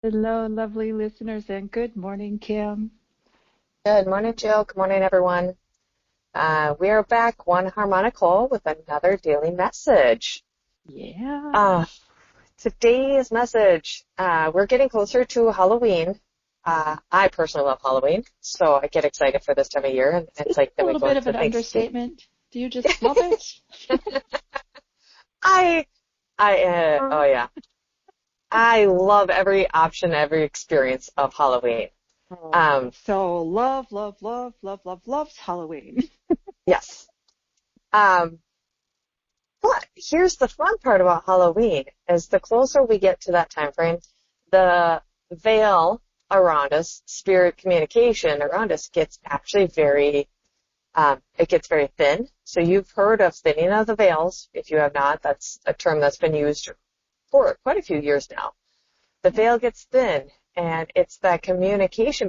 Hello, lovely listeners, and good morning, Kim. Good morning, Jill. Good morning, everyone. We are back one harmonic hole with another daily message. Yeah. Uh, Today's message, we're getting closer to Halloween. I personally love Halloween, so I get excited for this time of year, and it's like A then we little go bit of into an Thanksgiving. understatement. Do you just love it? I, oh yeah, I love every option, every experience of Halloween. Oh, Um, so loves Halloween. yes. Um, But here's the fun part about Halloween is the closer we get to that time frame, the veil around us, spirit communication around us gets actually it gets very thin. So you've heard of thinning of the veils. If you have not, that's a term that's been used for quite a few years now. The Yeah. veil gets thin, and it's that communication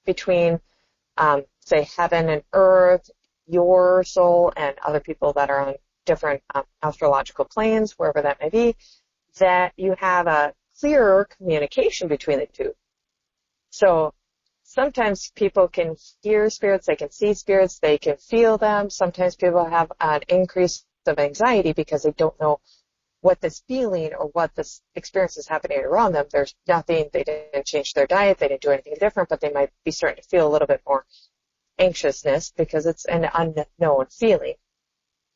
between say, heaven and earth, your soul, and other people that are on different astrological planes, wherever that may be, that you have a clearer communication between the two. So sometimes people can hear spirits, they can see spirits, they can feel them. Sometimes people have an increase of anxiety because they don't know what this feeling or what this experience is happening around them. There's nothing, they didn't change their diet, they didn't do anything different, but they might be starting to feel a little bit more anxiousness because it's an unknown feeling.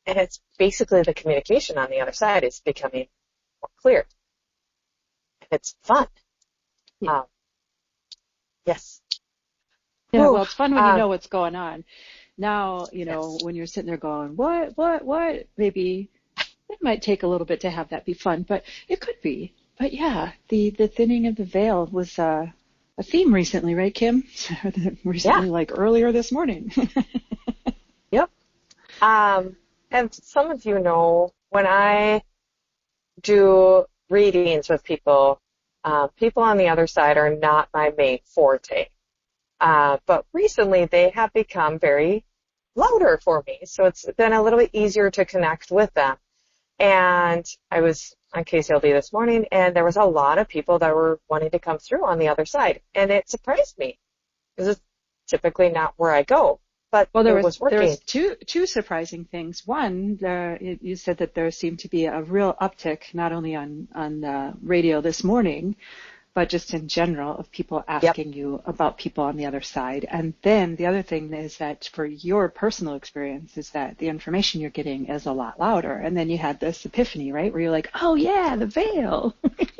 And it's basically the communication on the other side is becoming more clear. And it's fun. Yeah. Um, yes. Yeah, Whew. well, it's fun when you know what's going on. Now, Yes. when you're sitting there going, what? Maybe it might take a little bit to have that be fun, but it could be. But yeah, the thinning of the veil was a theme recently, right, Kim? Yeah. Recently, like earlier this morning. Yep. And some of you know when I do readings with people, people on the other side are not my main forte. But recently they have become very louder for me. So it's been a little bit easier to connect with them. And I was on KCLD this morning, and there was a lot of people that were wanting to come through on the other side. And it surprised me because it's typically not where I go, but Well, it was there working. was two surprising things. One, you said that there seemed to be a real uptick, not only on radio this morning, but just in general of people Yep. asking you about people on the other side. And then the other thing is that for your personal experience is that the information you're getting is a lot louder. And then you had this epiphany, right, where you're like, oh yeah, the veil.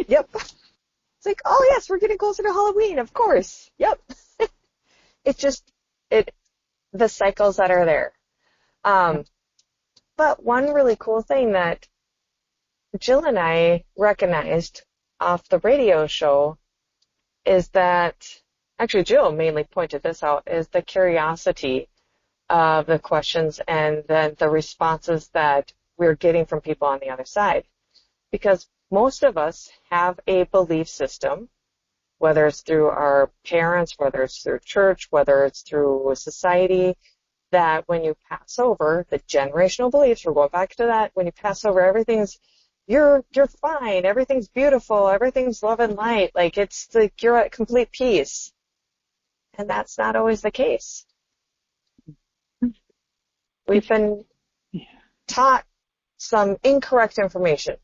Yep. It's like, oh yes, we're getting closer to Halloween, of course. Yep. It's just it the cycles that are there. Yep. Um, but one really cool thing that Jill and I recognized off the radio show is that actually Jill mainly pointed this out is the curiosity of the questions and then the responses that we're getting from people on the other side. Because most of us have a belief system, whether it's through our parents, whether it's through church, whether it's through society, that when you pass over the generational beliefs, we're going back to that, when you pass over you're fine, everything's beautiful, everything's love and light, like it's like you're at complete peace. And that's not always the case. We've been Yeah. taught some incorrect information.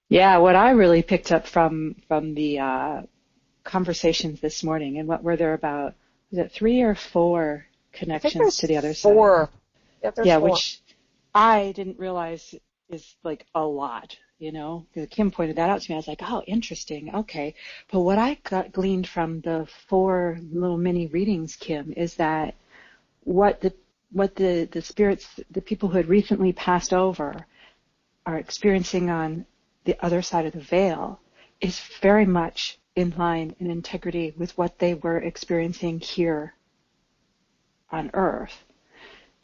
Yeah, what I really picked up from the conversations this morning, and what were there about, was it three or four I think connections there's to the other side? four. Yeah, there's Yeah, four. which I didn't realize is like a lot, you know. Kim pointed that out to me. I was like, oh, interesting. Okay. But what I got gleaned from the four little mini readings, Kim, is that what the spirits, the people who had recently passed over are experiencing on the other side of the veil is very much in line and integrity with what they were experiencing here on Earth,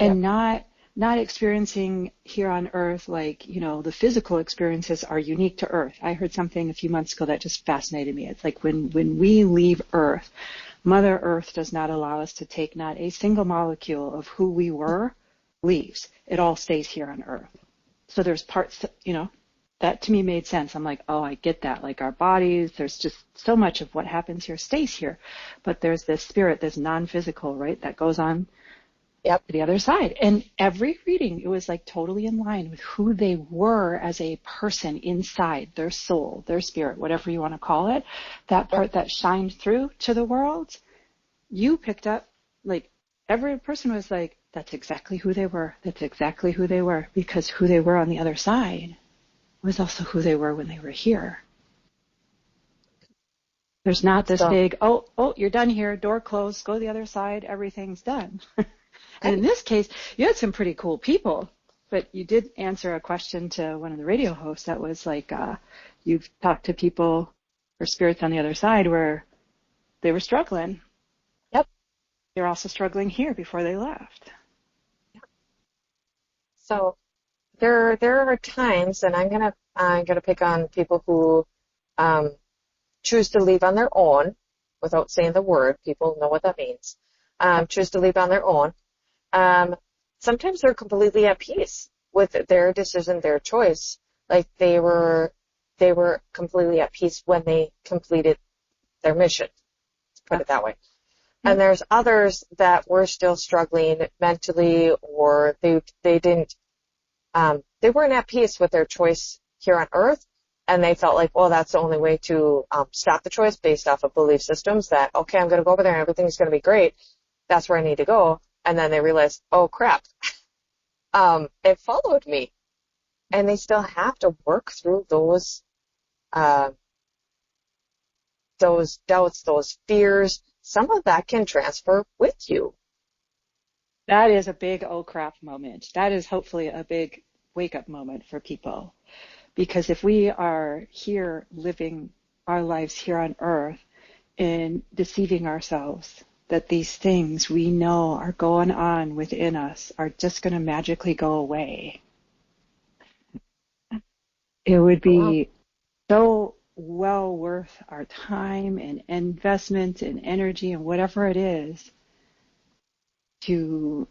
Yep. and not experiencing here on Earth like, the physical experiences are unique to Earth. I heard something a few months ago that just fascinated me. It's like when we leave Earth, Mother Earth does not allow us to take not a single molecule of who we were leaves. It all stays here on Earth. So there's parts, that to me made sense. I'm like, oh, I get that. Like our bodies, there's just so much of what happens here stays here. But there's this spirit, this non-physical, right, that goes on Yep. to the other side. And every reading, it was like totally in line with who they were as a person inside, their soul, their spirit, whatever you want to call it. That part that shined through to the world, you picked up, like every person was like, that's exactly who they were. That's exactly who they were, because who they were on the other side was also who they were when they were here. There's not this So, big, oh, you're done here, door closed, go to the other side, everything's done. And in this case, you had some pretty cool people, but you did answer a question to one of the radio hosts that was like, you've talked to people or spirits on the other side where they were struggling. yep. They're also struggling here before they left. So there are times, and I'm gonna pick on people who choose to leave on their own without saying the word. People know what that means. Choose to leave on their own. Sometimes they're completely at peace with their decision, their choice. Like they were completely at peace when they completed their mission. Let's put it that way. And there's others that were still struggling mentally, or they didn't, they weren't at peace with their choice here on Earth, and they felt like, well, that's the only way to stop the choice based off of belief systems that, okay, I'm going to go over there and everything's going to be great. That's where I need to go. And then they realized, oh crap, it followed me, and they still have to work through those doubts, those fears. Some of that can transfer with you. That is a big oh crap moment. That is hopefully a big wake up moment for people. Because if we are here living our lives here on Earth and deceiving ourselves that these things we know are going on within us are just going to magically go away, it would be so well worth our time and investment and energy and whatever it is to,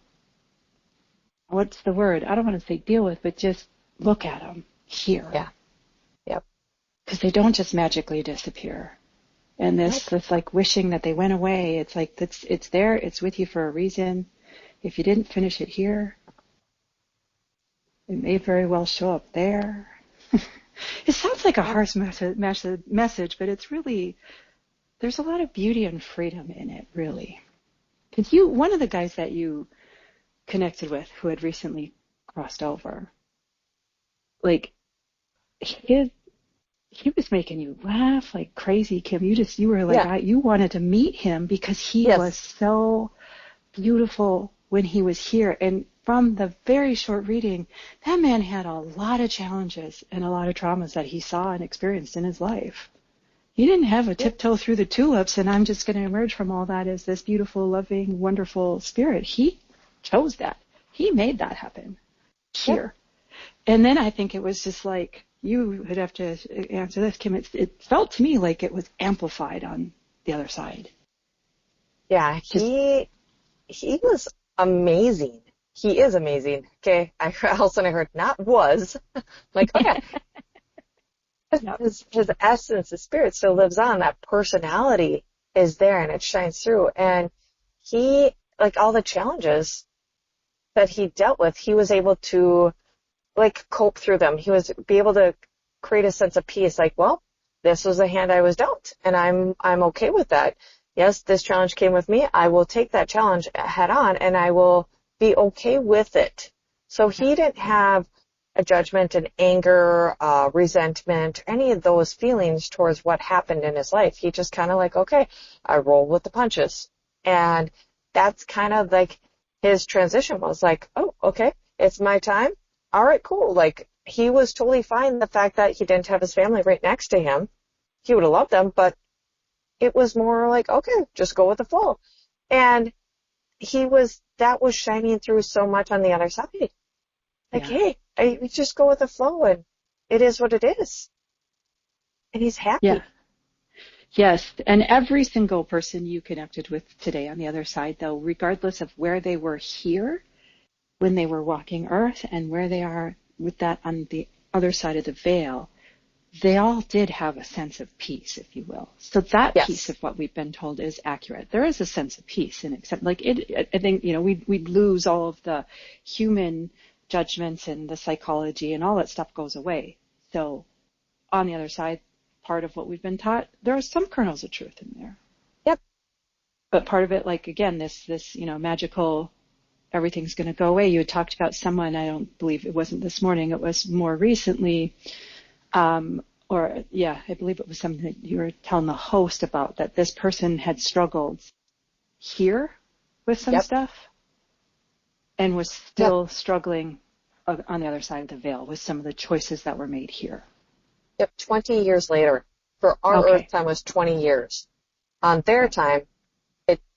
what's the word? I don't want to say deal with, but just look at them here. Yeah. Yep. Because they don't just magically disappear. And this like wishing that they went away, it's like it's there, it's with you for a reason. If you didn't finish it here, it may very well show up there. It sounds like a harsh message, but it's really, there's a lot of beauty and freedom in it, really. Because one of the guys that you connected with who had recently crossed over, like, he was making you laugh like crazy, Kim. You were like, you wanted to meet him because he was so beautiful when he was here. And from the very short reading, that man had a lot of challenges and a lot of traumas that he saw and experienced in his life. He didn't have a tiptoe through the tulips and I'm just going to emerge from all that as this beautiful, loving, wonderful spirit. He chose that. He made that happen here. And then I think it was just like, you would have to answer this, Kim. It felt to me like it was amplified on the other side. Yeah, he was amazing. He is amazing. Okay, all of a sudden I heard not was. Like, okay. His essence, his spirit still lives on. That personality is there and it shines through. And he, like all the challenges that he dealt with, he was able to like cope through them. He was be able to create a sense of peace. Like, well, this was the hand I was dealt, and I'm okay with that. Yes, this challenge came with me. I will take that challenge head on, and I will be okay with it. So he didn't have a judgment and anger, resentment, any of those feelings towards what happened in his life. He just kind of like, okay, I roll with the punches. And that's kind of like his transition was like, oh, okay, it's my time. All right, cool. Like, he was totally fine the fact that he didn't have his family right next to him. He would have loved them, but it was more like, okay, just go with the flow. And that was shining through so much on the other side. Like, hey, we just go with the flow and it is what it is. And he's happy. Yeah. Yes. And every single person you connected with today on the other side, though, regardless of where they were here, when they were walking Earth and where they are with that on the other side of the veil, they all did have a sense of peace, if you will. So that piece Yes. of what we've been told is accurate. There is a sense of peace, and except like it, I think, we'd lose all of the human judgments and the psychology and all that stuff goes away. So on the other side, part of what we've been taught, there are some kernels of truth in there. Yep. But part of it, like again, this magical, everything's going to go away. You had talked about someone, I don't believe it wasn't this morning, it was more recently, I believe it was something that you were telling the host about, that this person had struggled here with some stuff and was still struggling on the other side of the veil with some of the choices that were made here. Yep, 20 years later. For our Earth time was 20 years. On their time,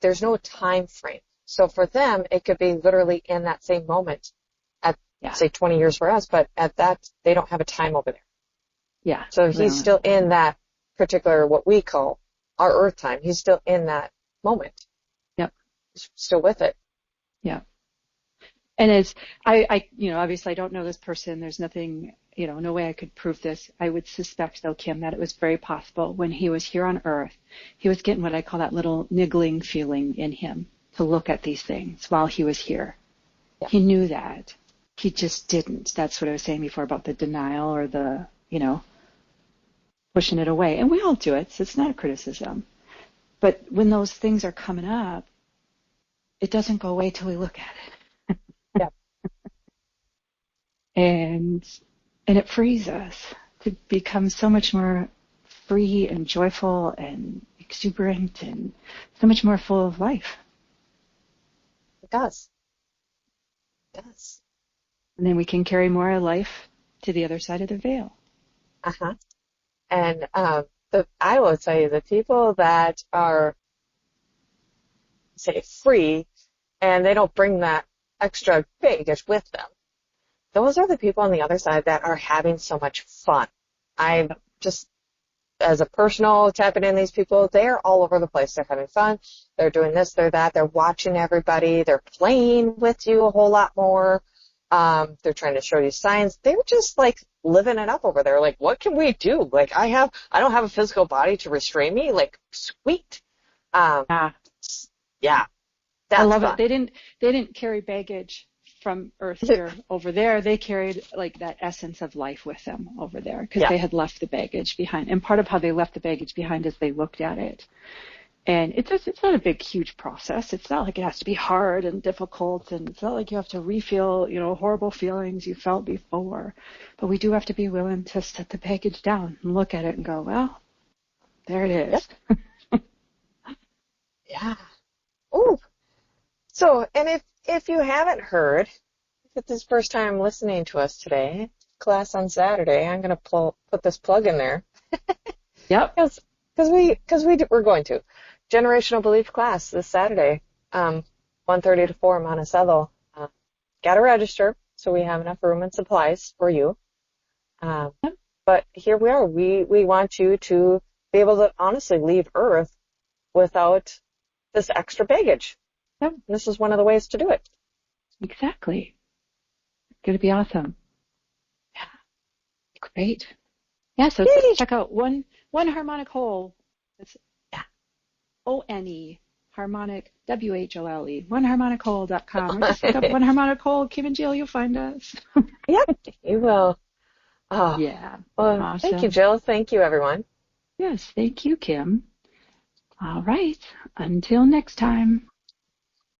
there's no time frame. So for them, it could be literally in that same moment at, say, 20 years for us, but at that, they don't have a time over there. Yeah. So he's still in that particular, what we call our Earth time. He's still in that moment. Yep. He's still with it. Yeah. And it's, obviously I don't know this person. There's nothing, no way I could prove this. I would suspect though, Kim, that it was very possible when he was here on Earth, he was getting what I call that little niggling feeling in him to look at these things while he was here. Yeah. He knew that. He just didn't. That's what I was saying before about the denial or the, pushing it away. And we all do it, so it's not a criticism. But when those things are coming up, it doesn't go away till we look at it. Yeah. And it frees us to become so much more free and joyful and exuberant and so much more full of life. It does. It does. And then we can carry more of life to the other side of the veil. Uh-huh. And I will tell you, the people that are, say, free and they don't bring that extra baggage with them, those are the people on the other side that are having so much fun. I just, as a personal tapping in these people, they're all over the place. They're having fun. They're doing this, they're that. They're watching everybody. They're playing with you a whole lot more. They're trying to show you signs. They're just like living it up over there. Like, what can we do? Like, I don't have a physical body to restrain me. Like, sweet. Yeah. That's I love fun. it. They didn't carry baggage from Earth here over there. They carried like that essence of life with them over there because they had left the baggage behind. And part of how they left the baggage behind is they looked at it. And it's not a big, huge process. It's not like it has to be hard and difficult, and it's not like you have to re-feel, horrible feelings you felt before. But we do have to be willing to set the baggage down and look at it and go, well, there it is. Yep. Yeah. Ooh. So, and if you haven't heard, if it's his first time listening to us today, class on Saturday, I'm going to put this plug in there. Yep. Because we're going to. Generational Belief class this Saturday, 1:30 to 4, Monticello. Got to register, so we have enough room and supplies for you. But here we are. We want you to be able to honestly leave Earth without this extra baggage. Yep. This is one of the ways to do it. Exactly. It's going to be awesome. Yeah. Great. Yeah, so check out one harmonic whole. It's O-N-E, harmonic, W-H-O-L-E, oneharmonichole.com. Or just look up One Harmonic Whole, Kim and Jill, you'll find us. Yep, you will. Oh, yeah. Well, awesome. Thank you, Jill. Thank you, everyone. Yes, thank you, Kim. All right. Until next time.